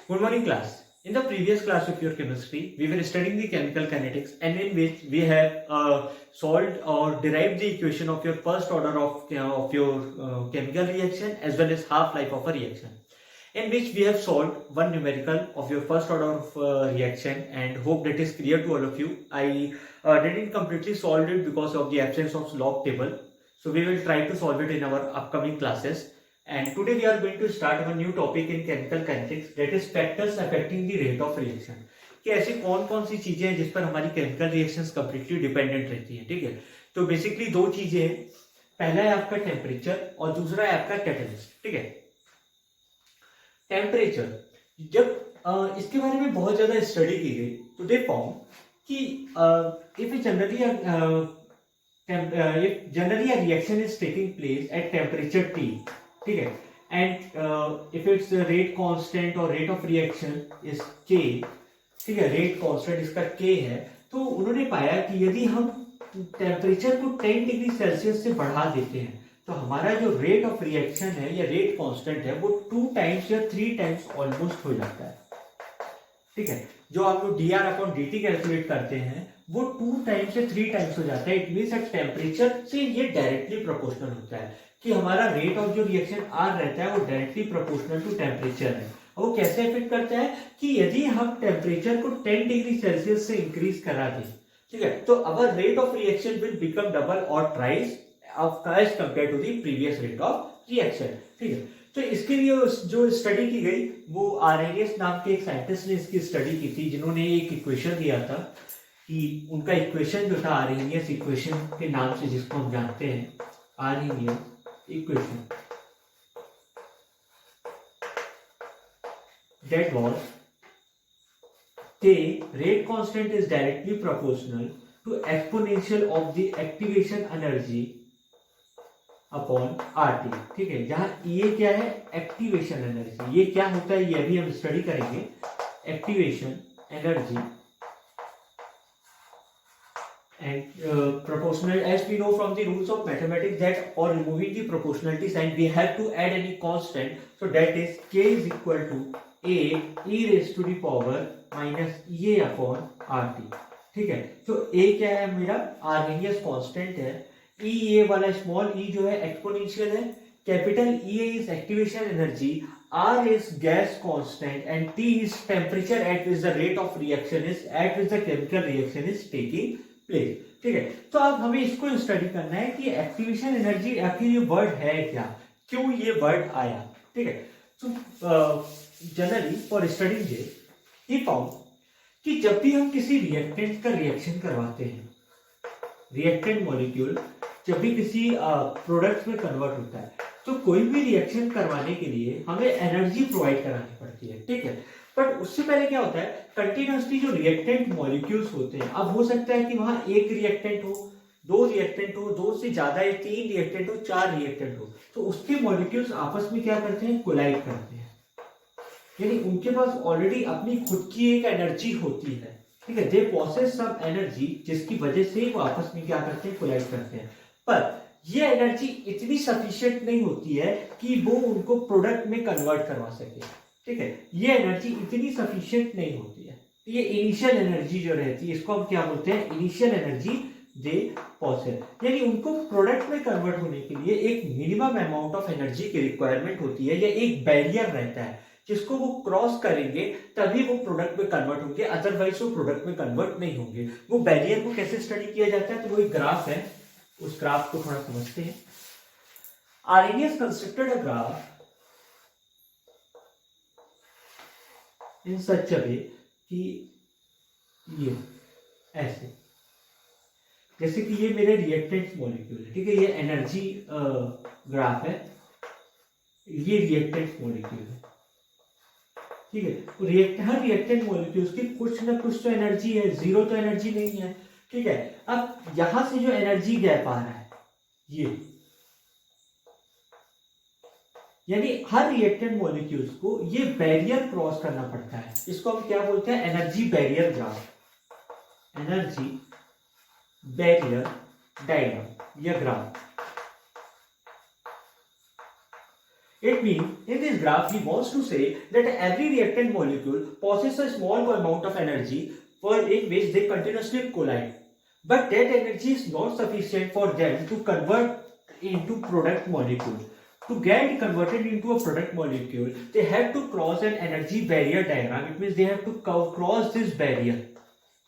Good morning, class. In the previous class of your chemistry, we were studying the chemical kinetics, and in which we have solved or derived the equation of your first order of your chemical reaction as well as half life of a reaction. In which we have solved one numerical of your first order of reaction, and hope that is clear to all of you. I didn't completely solve it because of the absence of log table, so we will try to solve it in our upcoming classes. And today we are going to start a new topic in chemical kinetics, that is factors affecting the rate of reaction. कि ऐसी कौन कौन सी चीजें हैं जिस पर हमारी chemical reactions completely dependent रहती हैं. ठीक है, तो बेसिकली दो चीजें हैं. पहला है आपका टेम्परेचर और दूसरा है आपका कैटलिस्ट. ठीक है, टेम्परेचर जब इसके बारे में बहुत ज्यादा स्टडी की गई तो दे फाउंड कि if generally a reaction is taking place at temperature T. ठीक है, and if its rate constant or rate of reaction is K. ठीक है, रेट कांस्टेंट इसका K है. तो उन्होंने पाया कि यदि हम टेम्परेचर को 10 डिग्री सेल्सियस से बढ़ा देते हैं तो हमारा जो रेट ऑफ रिएक्शन है या रेट कांस्टेंट है वो 2 टाइम्स या 3 टाइम्स ऑलमोस्ट हो जाता है. ठीक है, जो आप लोग dr/dt कैलकुलेट करते हैं वो 2 टाइम्स से 3 टाइम्स हो जाता है. इट मींस एट टेम्परेचर से ये डायरेक्टली प्रोपोर्शनल होता है कि हमारा रेट ऑफ जो रिएक्शन आर रहता है वो डायरेक्टली प्रोपोर्शनल टू टेम्परेचर है. और वो कैसे इफेक्ट करता है कि यदि हम टेम्परेचर को 10 डिग्री सेल्सियस से इंक्रीज करा दें, ठीक है, तो our rate of reaction will become double or thrice of as compare to the previous rate of reaction. ठीक है, तो इसके लिए जो स्टडी की गई वो आर्हेनियस नाम के एक साइंटिस्ट ने इसकी स्टडी की थी, जिन्होंने एक इक्वेशन दिया था कि उनका इक्वेशन जो था आर्हेनियस इक्वेशन के नाम से जिसको हम जानते हैं, Arrhenius equation that was K rate constant is directly proportional to exponential of the activation energy upon RT. ठीक है, जहां ये क्या है, एक्टिवेशन एनर्जी. ये क्या होता है ये अभी हम स्टडी करेंगे. Activation energy and proportional, as we know from the rules of mathematics that for removing the proportionality sign we have to add any constant, so that is K is equal to A e raised to the power minus A upon RT. ठीक है, तो A क्या है मेरा, Arrhenius constant है. E A वाला small e जो है एक्सपोनेंशियल है, capital E A is activation energy, R is gas constant and T is temperature at which the rate of reaction is, at which the chemical reaction is taking place. ठीक है, तो अब हमें इसको study करना है कि एक्टिवेशन एनर्जी आखिर ये वर्ड है क्या, क्यों ये वर्ड आया. ठीक है, तो generally for studying this he found कि जब भी हम किसी रिएक्टेंट का रिएक्शन करवाते हैं, रिएक्टेंट मॉलिक्यूल जब भी किसी प्रोडक्ट में कन्वर्ट होता है, तो कोई भी रिएक्शन करवाने के लिए हमें एनर्जी प्रोवाइड करानी पड़ती है. ठीक है, बट उससे पहले क्या होता है, कंटिन्यूसली जो रिएक्टेंट मॉलिक्यूल्स होते हैं, अब हो सकता है कि वहां एक रिएक्टेंट हो, दो रिएक्टेंट हो, दो से ज्यादा या 3 रिएक्टेंट हो, 4 रिएक्टेंट हो, तो उसके मॉलिक्यूल्स आपस में क्या करते हैं, कोलाइड करते हैं. यानी उनके पास ऑलरेडी अपनी खुद की एक एनर्जी होती है. ठीक है, दे पॉसेस सम एनर्जी जिसकी वजह से वो आपस में क्या करते हैं, कोलाइड करते हैं. पर ये एनर्जी इतनी सफिशिएंट नहीं होती है कि वो उनको प्रोडक्ट में कन्वर्ट करवा सके. ठीक है, ये एनर्जी इतनी सफिशिएंट नहीं होती है. ये इनिशियल एनर्जी जो रहती है, इसको हम क्या बोलते हैं, इनिशियल एनर्जी दे पॉसेस. यानी उनको प्रोडक्ट में कन्वर्ट होने के लिए एक मिनिमम अमाउंट ऑफ एनर्जी की रिक्वायरमेंट होती है, या एक बैरियर रहता है जिसको वो क्रॉस करेंगे तभी वो प्रोडक्ट में कन्वर्ट होंगे, अदरवाइज वो प्रोडक्ट में कन्वर्ट नहीं होंगे. वो बैरियर को कैसे स्टडी किया जाता है, तो वो एक ग्राफ है, उस ग्राफ को थोड़ा समझते हैं. Arrhenius constructed a graph in such a way कि ये ऐसे, जैसे कि ये मेरे रिएक्टेंट मॉलिक्यूल है. ठीक है, ये एनर्जी ग्राफ है, ये रिएक्टेंट मॉलिक्यूल है. ठीक है, तो हर रिएक्टेंट मॉलिक्यूल्स की कुछ ना कुछ तो एनर्जी है, जीरो तो एनर्जी नहीं है. ठीक है, अब यहां से जो एनर्जी गैप आ रहा है ये, यानी हर रिएक्टेंट मॉलिक्यूल्स को ये बैरियर क्रॉस करना पड़ता है. इसको हम क्या बोलते हैं, energy barrier graph, energy barrier diagram या graph. It means in this graph he wants to say that every reactant molecule possesses a small amount of energy for in which they continuously collide, but that energy is not sufficient for them to convert into product molecule. To get converted into a product molecule, they have to cross an energy barrier diagram. It means they have to cross this barrier.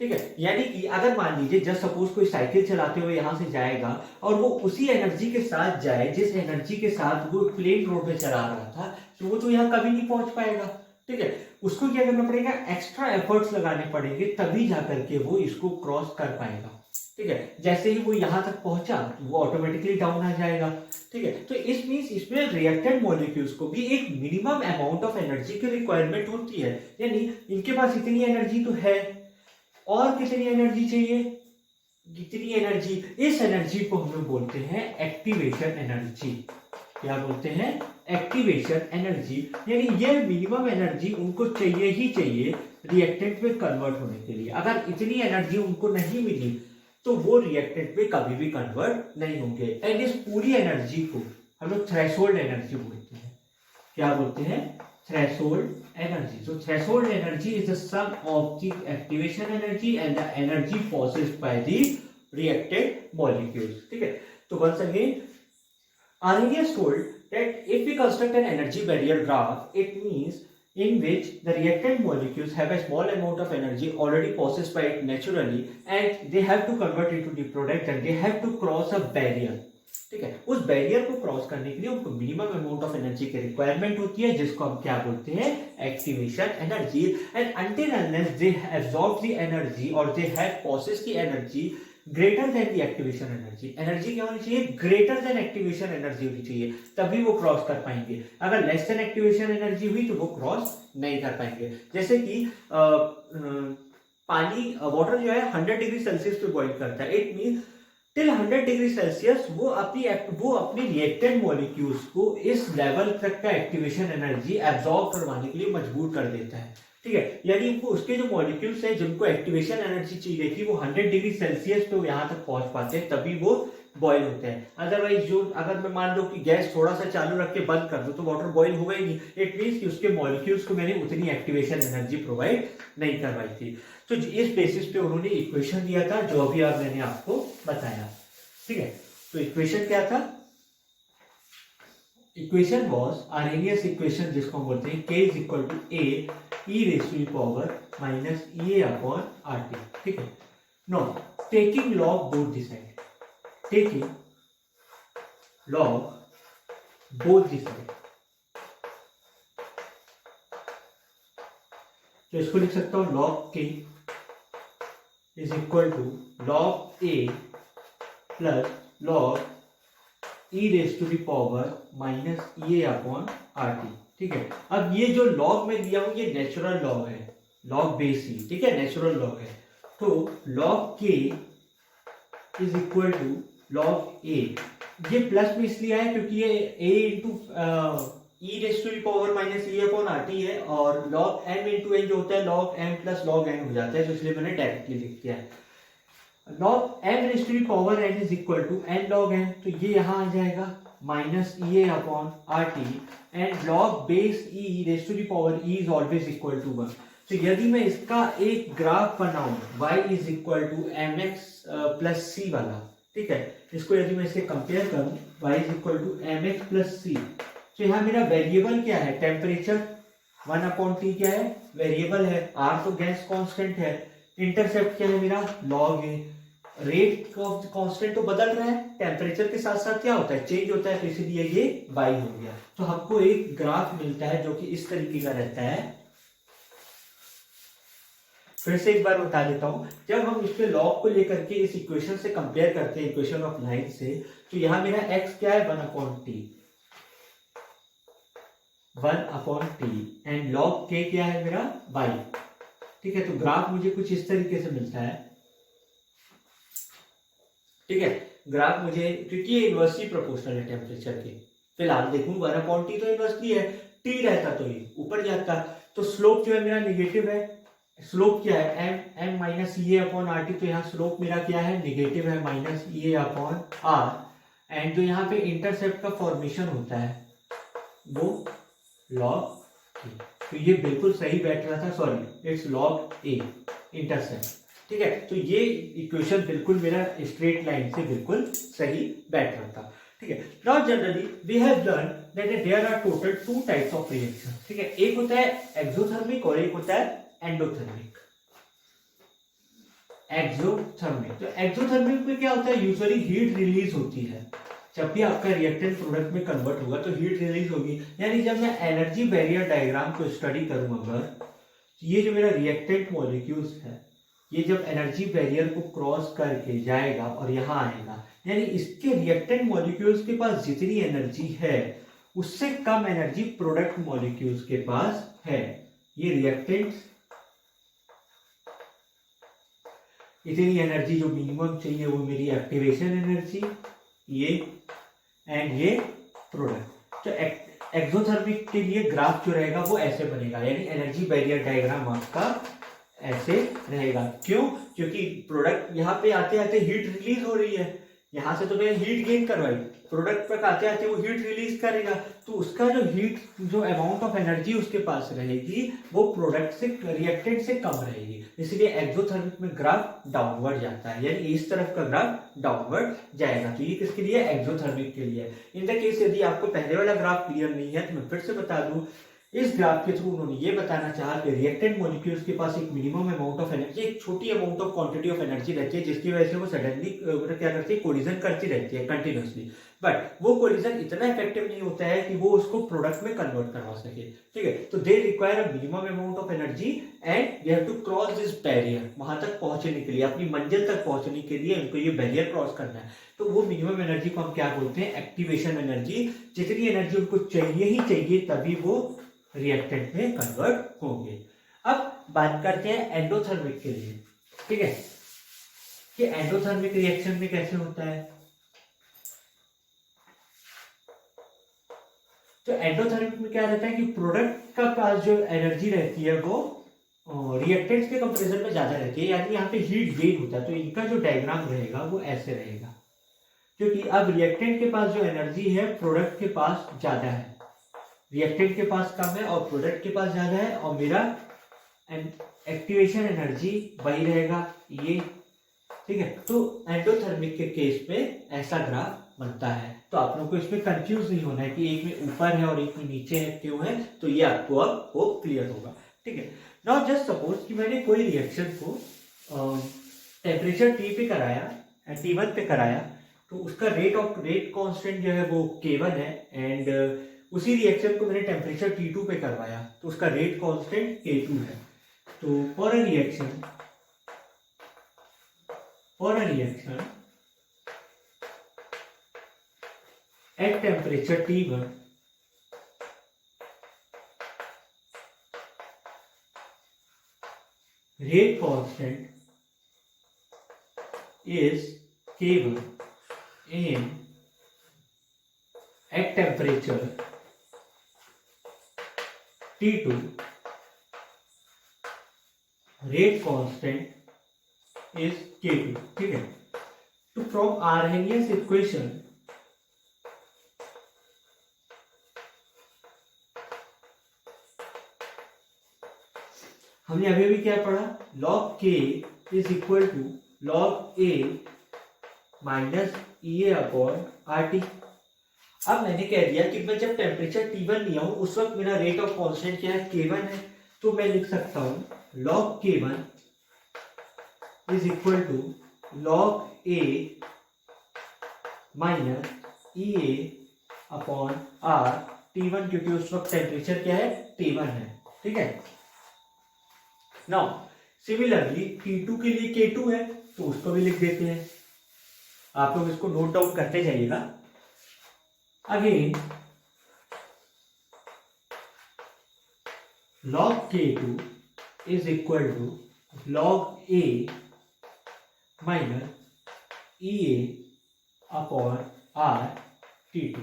ठीक है, यानी कि अगर मान लीजिए just suppose कोई cycle चलाते हुए यहां से जाएगा और वो उसी एनर्जी के साथ जाए जिस एनर्जी के साथ वो प्लेन रोड में चला रहा था, तो वो तो यहाँ कभी नहीं पहुंच पाएगा। ठीक है, उसको क्या करना पड़ेगा, एक्स्ट्रा एफर्ट्स लगाने पड़ेंगे, तभी जाकर के वो इसको क्रॉस कर पाएगा। ठीक है, जैसे ही वो यहां तक पहुंचा वो ऑटोमेटिकली डाउन आ जाएगा। ठीक है, तो इस मींस इसमें रिएक्टेंट मॉलिक्यूल्स को भी एक मिनिमम अमाउंट ऑफ एनर्जी की रिक्वायरमेंट होती है, यानी इनके पास इतनी एनर्जी तो है और कितनी एनर्जी चाहिए, कितनी एनर्जी, इस एनर्जी को हम लोग बोलते हैं एक्टिवेशन एनर्जी। क्या बोलते हैं, एक्टिवेशन एनर्जी, यानी ये मिनिमम एनर्जी उनको चाहिए ही चाहिए रिएक्टेंट में कन्वर्ट होने के लिए। अगर इतनी एनर्जी उनको नहीं मिली तो वो रिएक्टेंट में कभी भी कन्वर्ट नहीं होंगे। एंड इस पूरी एनर्जी को हम लोग थ्रेशोल्ड एनर्जी बोलते हैं। क्या बोलते हैं, threshold energy. So threshold energy is the sum of the activation energy and the energy possessed by the reactant molecules. ठीक है, तो once again Arrhenius told that if we construct an energy barrier graph, it means in which the reactant molecules have a small amount of energy already possessed by it naturally and they have to convert it to the product and they have to cross a barrier. ठीक है, उस barrier को cross करने के लिए उनको minimum amount of energy की requirement होती है, जिसको हम क्या बोलते हैं, activation energy. And until unless they absorb the energy or they have possess the energy greater than the activation energy, energy क्या होनी चाहिए, ग्रेटर देन एक्टिवेशन एनर्जी होनी चाहिए, तभी वो क्रॉस कर पाएंगे। अगर लेस देन एक्टिवेशन एनर्जी हुई तो वो क्रॉस नहीं कर पाएंगे। जैसे कि पानी, वाटर जो है 100 डिग्री सेल्सियस पे बॉइल करता है, it mean till 100 degree Celsius वो अपनी रिएक्टेंट मॉलिक्यूल्स को इस लेवल तक का एक्टिवेशन एनर्जी एब्जॉर्ब करवाने के लिए मजबूर कर देता है। ठीक है, यानी वो उसके जो मॉलिक्यूल्स हैं जिनको एक्टिवेशन एनर्जी चाहिए थी वो 100 डिग्री सेल्सियस पे यहाँ तक पहुंच पाते हैं, तभी वो बॉयल होते हैं। अदरवाइज जो अगर मैं मान लो कि गैस थोड़ा सा चालू रख के बंद कर दो तो वाटर बॉयल होगा ही नहीं। इट मीन्स कि उसके मॉलिक्यूल्स को मैंने उतनी एक्टिवेशन एनर्जी प्रोवाइड नहीं करवाई थी। तो इस बेसिस पे उन्होंने इक्वेशन दिया था जो अभी अब मैंने आपको बताया। ठीक है, तो इक्वेशन क्या था, इक्वेशन वॉज आर्हेनियस इक्वेशन, जिसको हम बोलते हैं k is equal to a e raise to the power minus e upon RT। ठीक है, no taking log both the side, taking log both the side, तो इसको लिख सकता हूं log k is equal to log a plus log e raise to the power minus e upon RT। ठीक है, अब ये जो लॉग में दिया हूं ये नेचुरल लॉग है, लॉग बेस ही, ठीक है, नेचुरल लॉग है। तो log k is equal to log a, ये प्लस में इसलिए है क्योंकि ये a into e raise to the power minus e upon RT है, और लॉग m इंटू n जो होता है log m plus log n हो जाता है, तो इसलिए मैंने डायरेक्टली लिख दिया है। Log m raise to the power n is equal to n log n, तो ये यहाँ आ जाएगा minus e upon RT, and log base e raise to the power e is always equal to 1। तो यदि मैं इसका एक ग्राफ बनाऊं y is equal to mx plus c वाला, ठीक है, इसको यदि मैं इससे कंपेयर करूं y is equal to mx plus c, तो यहाँ मेरा वेरिएबल क्या है, टेम्परेचर, 1 अपॉन t क्या है, वेरिएबल है, r तो गैस कांस्टेंट है, इंटरसेप्ट क्या है मेरा लॉग है, रेट कांस्टेंट तो बदल रहा है, टेम्परेचर के साथ साथ क्या होता है, चेंज होता है, तो इसलिए ये y हो गया। तो हमको एक ग्राफ मिलता है जो कि इस तरीके का रहता है। फिर से एक बार बता देता हूं, जब हम इसके लॉग को लेकर के इस इक्वेशन से कंपेयर करते हैं, इक्वेशन ऑफ लाइन से, तो यहां मेरा x क्या है, 1 upon T, 1 upon T, and log k क्या है मेरा y। ठीक है, तो ग्राफ मुझे कुछ इस तरीके से मिलता है। ठीक है, ग्राफ मुझे, क्योंकि ये इनवर्सली प्रोपोर्शनल है टेम्परेचर के, फिलहाल देखूं 1 अपॉन टी तो इनवर्सली है, टी रहता तो ये ऊपर जाता, तो स्लोप जो है मेरा निगेटिव है। स्लोप क्या है, m minus e upon RT, तो यहाँ स्लोप मेरा क्या है, निगेटिव है, minus e upon R, and जो यहाँ पे इंटरसेप्ट का फॉर्मेशन होता है वो log A। तो ये बिल्कुल सही बैठ रहा था, sorry it's log A intercept. ठीक है, तो ये इक्वेशन बिल्कुल मेरा स्ट्रेट लाइन से बिल्कुल सही बैठ रहा था। ठीक है, now generally we have learn that there are total two types of reaction. ठीक है, एक होता है एक्सोथर्मिक और एक होता है एंडोथर्मिक। एक्सोथर्मिक, तो एक्सोथर्मिक में क्या होता है, यूजुअली हीट रिलीज होती है। जब भी आपका रिएक्टेंट प्रोडक्ट में कन्वर्ट होगा तो हीट रिलीज होगी। यानी जब मैं एनर्जी बैरियर डायग्राम को स्टडी करूं अगर, ये जो मेरा रिएक्टेंट मॉलिक्यूल्स है, ये जब एनर्जी बैरियर को क्रॉस करके जाएगा और यहाँ आएगा, यानी इसके रिएक्टेंट मॉलिक्यूल्स के पास जितनी एनर्जी है उससे कम एनर्जी प्रोडक्ट मॉलिक्यूल्स के पास है। ये रिएक्टेंट्स इतनी एनर्जी जो मिनिमम चाहिए वो मेरी एक्टिवेशन एनर्जी, ये एंड ये प्रोडक्ट। तो एक्सोथर्मिक के लिए ग्राफ जो रहेगा वो ऐसे बनेगा, यानी एनर्जी बैरियर डायग्राम आपका ऐसे रहेगा। क्यों? क्योंकि प्रोडक्ट यहाँ पे आते आते हीट रिलीज हो रही है, यहाँ से तो मैंने हीट गेन करवाई, प्रोडक्ट तक आते आते वो हीट रिलीज करेगा, तो उसका जो अमाउंट ऑफ एनर्जी उसके पास रहेगी वो प्रोडक्ट से रिएक्टेंट से कम रहेगी। इसलिए एक्सोथर्मिक में ग्राफ डाउनवर्ड जाता है, यानी इस तरफ का ग्राफ डाउनवर्ड जाएगा। तो ये किसके लिए? एक्सोथर्मिक के लिए। इन द केस यदि आपको पहले वाला ग्राफ क्लियर नहीं है तो मैं फिर से बता दूं, इस ग्राफ के थ्रू उन्होंने ये बताना चाहा कि रिएक्टेंट मॉलिक्यूल्स के पास एक मिनिमम अमाउंट ऑफ एनर्जी, एक छोटी amount of quantity of energy रहती है, जिसकी वजह से वो सडनली क्या करती है, कोलिजन करती रहती है कंटिन्यूअसली। बट वो कोलिजन इतना इफेक्टिव नहीं होता है कि वो उसको प्रोडक्ट में कन्वर्ट करवा सके। ठीक है, तो they require a minimum amount of energy and we have to cross this barrier. वहां तक पहुंचने के लिए, अपनी मंजिल तक पहुंचने के लिए उनको ये बैरियर क्रॉस करना है। तो वो मिनिमम एनर्जी को हम क्या बोलते हैं? Activation energy. जितनी एनर्जी उनको चाहिए ही चाहिए तभी वो रिएक्टेंट में कन्वर्ट होंगे। अब बात करते हैं एंडोथर्मिक के लिए। ठीक है, कि एंडोथर्मिक रिएक्शन में कैसे होता है। तो एंडोथर्मिक में क्या रहता है कि प्रोडक्ट का पास जो एनर्जी रहती है वो रिएक्टेंट्स के कंपैरिजन में ज्यादा रहती है, यानी यहाँ पे हीट गेन होता है। तो इनका जो डायग्राम रहेगा वो ऐसे रहेगा, क्योंकि अब रिएक्टेंट के पास जो एनर्जी है प्रोडक्ट के पास ज्यादा है, रिएक्टेंट के पास कम है और प्रोडक्ट के पास ज्यादा है, और मेरा एक्टिवेशन एनर्जी वही रहेगा ये। ठीक है, तो एंडोथर्मिक के केस में ऐसा ग्राफ बनता है। तो आप लोगों को इसमें कंफ्यूज नहीं होना है कि एक में ऊपर है और एक में नीचे है, क्यों है, तो ये आपको अब वो क्लियर होगा। ठीक है, नाउ जस्ट सपोज कि मैंने कोई रिएक्शन को टेम्परेचर T पे कराया, T1 पे कराया, तो उसका रेट कांस्टेंट जो है वो K1 है, एंड उसी रिएक्शन को मैंने टेम्परेचर T2 पे करवाया तो उसका रेट कांस्टेंट K2 है। तो for a reaction at temperature T1, rate constant is K1 and at temperature T2 rate constant is K2। ठीक है, तो फ्रॉम आर्हेनियस इक्वेशन हमने अभी भी क्या पढ़ा, log K is equal to log A minus EA upon RT। अब मैंने कह दिया कि मैं जब टेम्परेचर T1 लिया हूं उस वक्त मेरा रेट ऑफ कांस्टेंट क्या है, K1 है, तो मैं लिख सकता हूं log K1 is equal to log A minus EA upon R T1, क्योंकि उस वक्त टेम्परेचर क्या है, T1 है। ठीक है, नाउ सिमिलरली T2 के लिए K2 है तो उसको भी लिख देते हैं, आप लोग इसको नोट डाउन करते जाइएगा। Again log K2 is equal to log A minus EA upon R T2।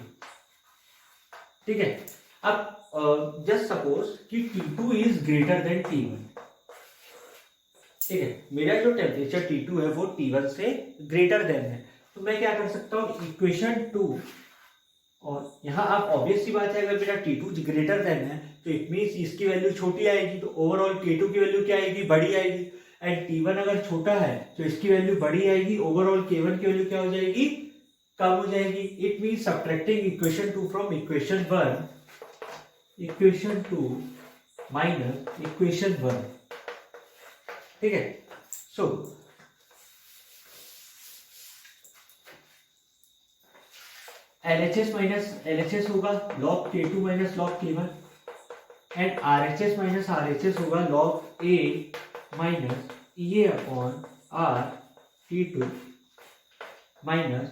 ठीक है, अब जस्ट सपोज कि T2 is greater than T1। ठीक है, मेरा जो टेम्परेचर T2 है वो T1 से ग्रेटर देन है, तो मैं क्या कर सकता हूँ, इक्वेशन 2 और यहाँ आप ऑब्वियस सी बात है, अगर मेरा T2 ग्रेटर देन है तो इट मीन्स इसकी वैल्यू छोटी आएगी, तो ओवरऑल K2 की वैल्यू क्या आएगी, बड़ी आएगी। एंड T1 अगर छोटा है तो इसकी वैल्यू बड़ी आएगी, ओवरऑल K1 की वैल्यू क्या हो जाएगी, कम हो जाएगी। It means subtracting equation 2 from equation 1, equation 2 minus equation 1, ठीक है। सो LHS माइनस LHS होगा log K2 minus log K1 and RHS minus RHS होगा log A minus EA upon R T2 minus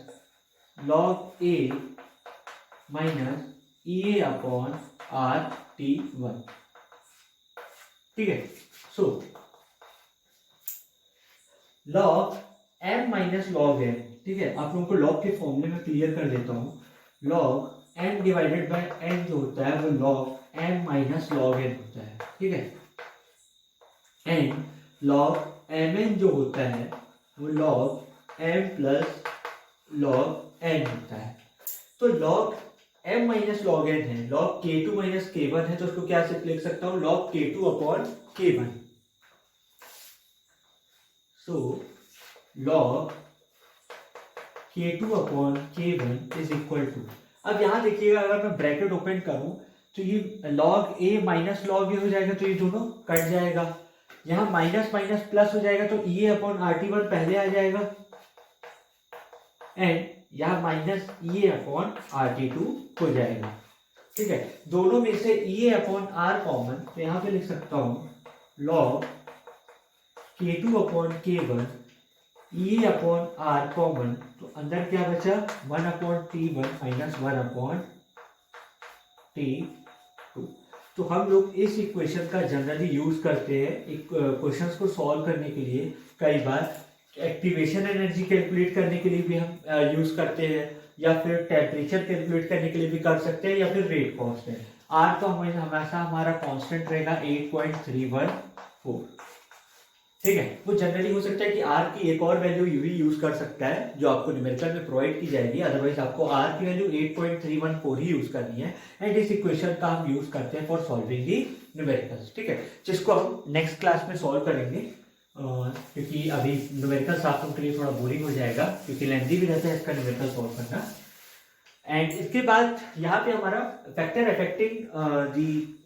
log A minus EA upon R T1, ठीक है। सो log m minus log n, ठीक है, आप लोगों को log के फॉर्मूले में क्लियर कर देता हूँ। log m divided by n जो होता है वो log m minus log n होता है, ठीक है। एंड log mn जो होता है वो log m plus log n होता है। तो log m minus log n है, log K2 माइनस K1 है, तो उसको क्या से लिख सकता हूँ, log K2 upon K1। So log K2 upon K1 is equal to, अब यहां देखिएगा अगर मैं ब्रैकेट ओपन करूं तो ये log A minus log A हो जाएगा, तो ये दोनों कट जाएगा। यहाँ माइनस माइनस प्लस हो जाएगा, तो EA अपॉन RT1 पहले आ जाएगा एंड यहाँ माइनस EA अपॉन RT2 हो जाएगा, ठीक है। दोनों में से EA अपॉन R कॉमन, तो यहाँ पे लिख सकता हूं log K2 upon K1 E upon R common, तो अंदर क्या बचा, 1 upon T1 minus 1 upon T2। तो हम लोग इस इक्वेशन का जनरली यूज करते हैं क्वेश्चंस को सॉल्व करने के लिए। कई बार एक्टिवेशन एनर्जी कैलकुलेट करने के लिए भी हम यूज करते हैं, या फिर टेम्परेचर कैलकुलेट करने के लिए भी कर सकते हैं, या फिर रेट कांस्टेंट। R तो हमेशा हमारा कांस्टेंट रहेगा 8.314, ठीक है। वो जनरली हो सकता है कि R की एक और वैल्यू भी यूज कर सकता है जो आपको न्यूमेरिकल में प्रोवाइड की जाएगी, अदरवाइज आपको R की वैल्यू 8.314 ही यूज करनी है। एंड इस इक्वेशन का हम यूज करते हैं फॉर सॉल्विंग दी न्यूमेरिकल्स, ठीक है, जिसको हम नेक्स्ट क्लास में सॉल्व करेंगे, क्योंकि अभी न्यूमेरिकल्स आप लोगों के लिए थोड़ा बोरिंग हो जाएगा, क्योंकि लेंथी भी रहता है इसका न्यूमेरिकल सॉल्व करना। एंड इसके बाद यहाँ पे हमारा factor affecting the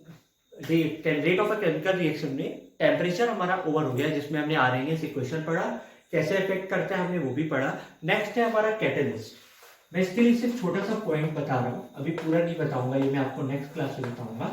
rate of a chemical reaction में टेम्परेचर हमारा ओवर हो गया, जिसमें हमने आरएनएस इक्वेशन पढ़ा, कैसे इफेक्ट करता है हमने वो भी पढ़ा। नेक्स्ट है हमारा कैटलिस्ट। मैं इसके लिए सिर्फ छोटा सा पॉइंट बता रहा हूँ, अभी पूरा नहीं बताऊंगा, ये मैं आपको नेक्स्ट क्लास में बताऊंगा।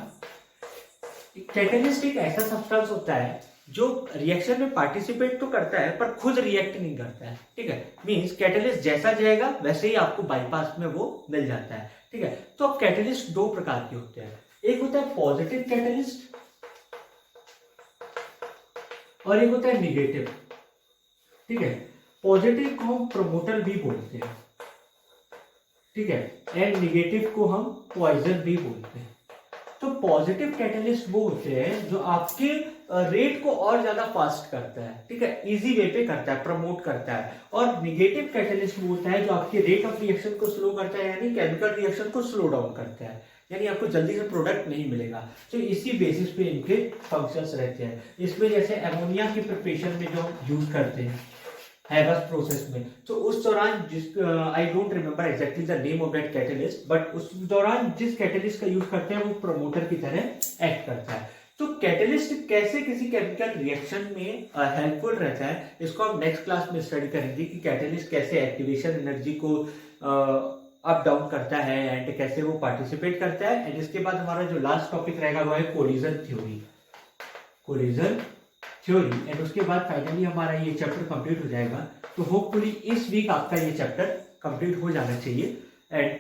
कैटलिस्ट एक ऐसा सब्सटेंस होता है जो रिएक्शन में पार्टिसिपेट तो करता है पर खुद रिएक्ट नहीं करता है, ठीक है। मींस कैटलिस्ट जैसा जाएगा वैसे ही आपको बाईपास में वो मिल जाता है, ठीक है। तो अब कैटलिस्ट दो प्रकार के होते हैं, एक होता है पॉजिटिव कैटलिस्ट और एक होता है निगेटिव, ठीक है। पॉजिटिव को हम प्रमोटर भी बोलते हैं, ठीक है, एंड निगेटिव को हम पॉइजन भी बोलते हैं। तो पॉजिटिव कैटलिस्ट वो होते हैं जो आपके रेट को और ज्यादा फास्ट करता है, ठीक है, इजी वे पे करता है, प्रमोट करता है। और निगेटिव कैटलिस्ट वो होता है जो आपके रेट ऑफ रिएक्शन को स्लो करता है, यानी केमिकल रिएक्शन को स्लो डाउन करता है, यानी आपको जल्दी से प्रोडक्ट नहीं मिलेगा। तो इसी बेसिस पे इनके फंक्शंस रहते हैं। इसमें जैसे अमोनिया की प्रिपरेशन में जो हम यूज करते हैं हैवस प्रोसेस में, तो उस दौरान जिस I don't remember exactly the name of that catalyst, but उस दौरान जिस कैटलिस्ट का यूज करते हैं वो प्रमोटर की तरह एक्ट करता है। तो कैटलिस्ट कैसे किसी केमिकल रिएक्शन में हेल्पफुल रहता है, इसको हम नेक्स्ट क्लास में स्टडी करेंगे कि कैटलिस्ट कैसे एक्टिवेशन एनर्जी को अप डाउन करता है एंड कैसे वो पार्टिसिपेट करता है। एंड इसके बाद हमारा जो लास्ट टॉपिक रहेगा वो है collision theory, collision theory. And उसके बाद फाइनली हमारा ये चैप्टर कंप्लीट हो जाएगा। तो होपफुली इस वीक आपका ये चैप्टर कंप्लीट हो जाना चाहिए। And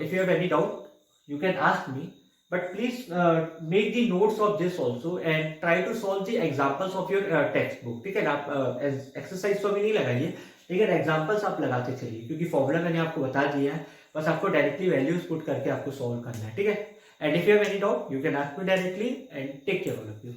if you have any doubt you can ask me, but please make the notes of this also and try to solve the examples of your textbook, ठीक है। आप exercise तो अभी नहीं लगाइए, लेकिन एग्जाम्पल्स आप लगाते चलिए, क्योंकि फॉर्मूला मैंने आपको बता दिया है, बस आपको डायरेक्टली वैल्यूज पुट करके आपको सॉल्व करना है, ठीक है। And if you have any doubt you can ask me directly and take care of you.